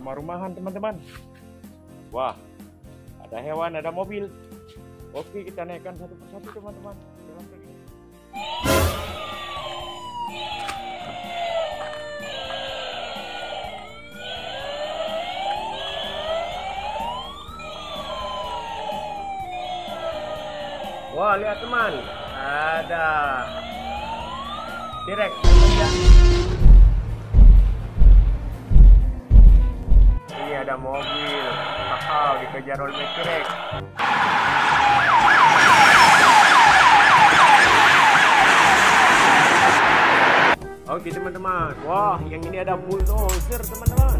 rumah-rumahan teman-teman. Wah, ada hewan, ada mobil. Oke, kita naikkan satu persatu teman-teman. Jalan pergi. Wah, lihat teman, ada T-Rex. Ini ada mobil, dikejar oleh T-Rex. Oke teman-teman, wah yang ini ada bulldozer teman-teman.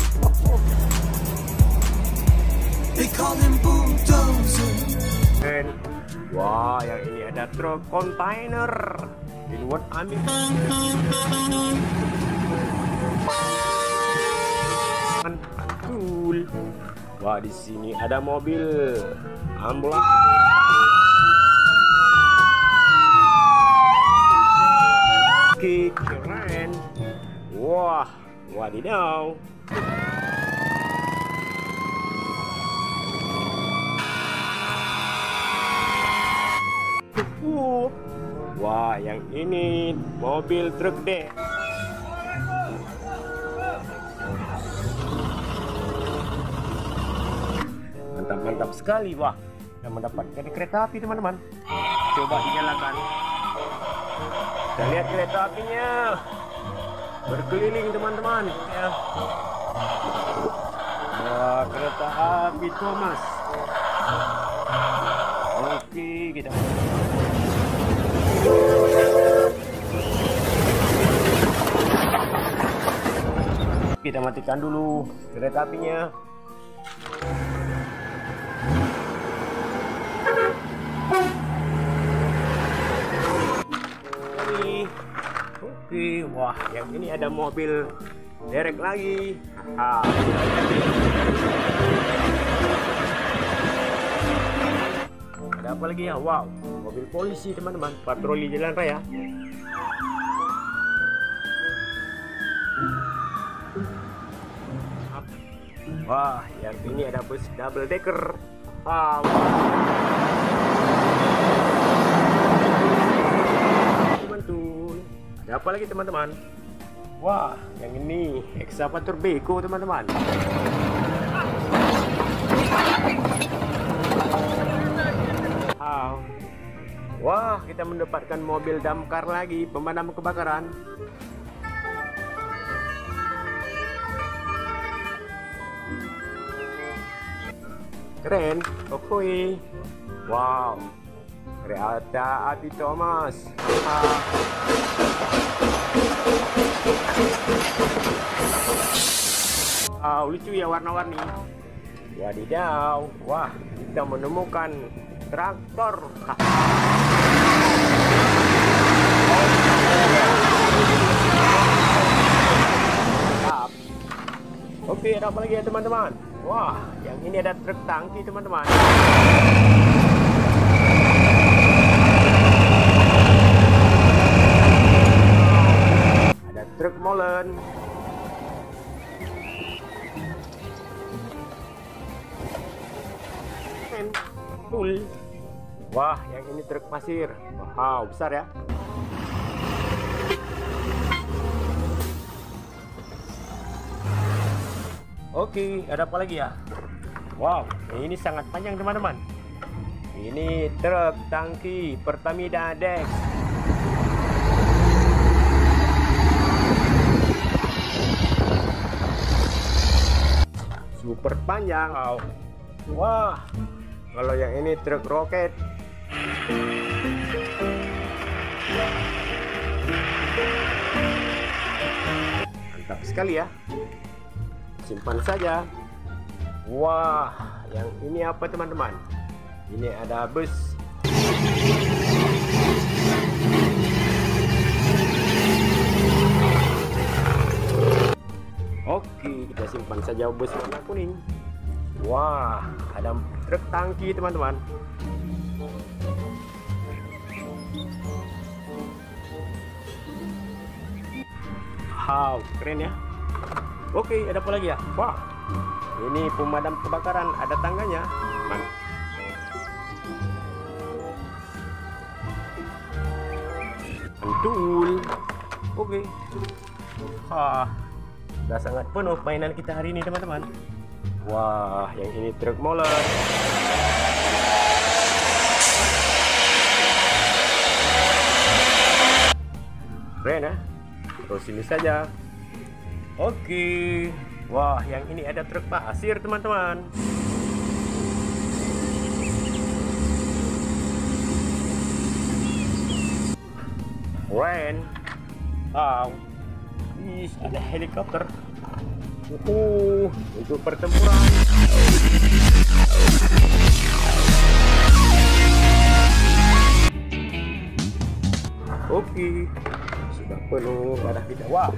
Dan wah yang ini ada truk kontainer. Ini buat ambil. Cool. Wah di sini ada mobil ambulans. Oke, keren. Wah, wadidaw. Wah, yang ini mobil truk deh. Mantap sekali. Wah, kita mendapatkan kereta api teman-teman. Coba dinyalakan. Kita lihat kereta apinya berkeliling teman-teman ya. Wah, kereta api Thomas. Oke, kita matikan dulu kereta apinya. Oke, wah yang ini ada mobil derek lagi. Ada apa lagi ya? Wow, mobil polisi teman-teman, patroli jalan raya. Wah, yang ini ada bus double decker. Ada apa lagi teman-teman? Wah, yang ini ekskavator beko teman-teman. Wah, kita mendapatkan mobil damkar lagi, pemadam kebakaran. Keren, oke. Wow, kereta api Thomas. Lucu ya warna-warni. Wadidaw. Wah, kita menemukan traktor. Oke, ada apa lagi ya teman-teman? Wah, yang ini ada truk tangki teman-teman. Ada truk molen. Cool. Wah, yang ini truk pasir. Wow, besar ya. Oke, ada apa lagi ya? Wow, ini sangat panjang teman-teman. Ini truk tangki Pertamina Dex. Super panjang. Wah, kalau yang ini truk roket. Mantap sekali ya. Simpan saja. Wah, yang ini apa teman-teman? Ini ada bus. Oke, kita simpan saja bus warna kuning. Wah, ada truk tangki teman-teman. Wow, keren ya. Oke, ada apa lagi ya? Wah, Ini pemadam kebakaran, ada tangganya. Mantul. Oke. Udah sangat penuh mainan kita hari ini, teman-teman. Wah, yang ini truk molen. Keren ya. Terus ini saja. Oke. Wah, yang ini ada truk pasir, teman-teman. Keren. Ada helikopter. Untuk pertempuran. Oke. Sudah penuh wadah kita. Wah,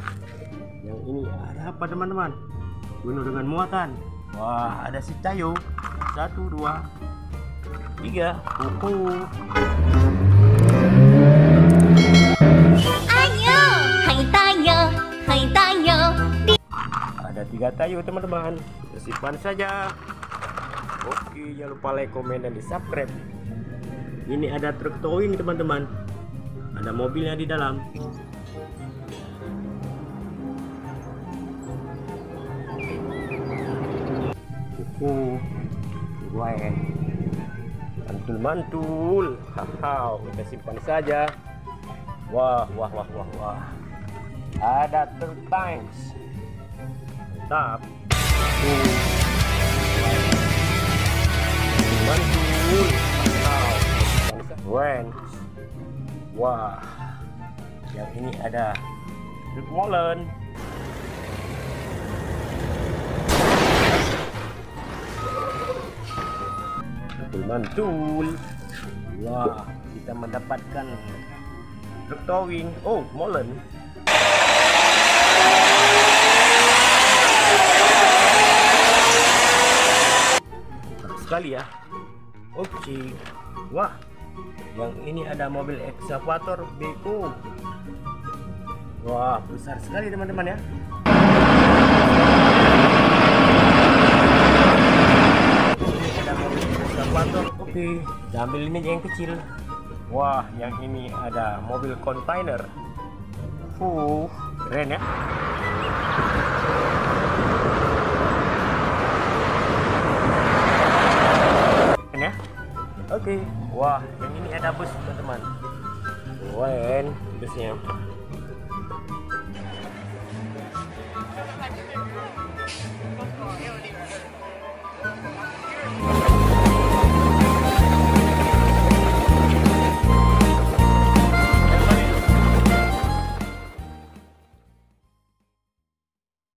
yang ini ada apa, teman-teman? Penuh dengan muatan. Wah, ada si Tayo. 1, 2, 3. Ayo, hai Tayo, hai Tayo. Ada 3 Tayo, teman-teman. Kita simpan saja. Oke, jangan lupa like, komen, dan di subscribe. Ini ada truk towing, teman-teman. Ada mobilnya di dalam. Mantul. Kita simpan saja. Wah. Ada truk tanks. Mantap. Mantul. Keren. Wah. Yang ini ada truk molen. Mantul. Wah, kita mendapatkan truk towing. Oh, molen. Sekali ya. Oke. Wah, yang ini ada mobil ekskavator beko. Wah, besar sekali, teman-teman ya. Oke, kita ambil ini yang kecil. Wah, yang ini ada mobil kontainer. Keren ya. Keren ya. Oke. Wah, yang ini ada bus, teman-teman. Keren busnya.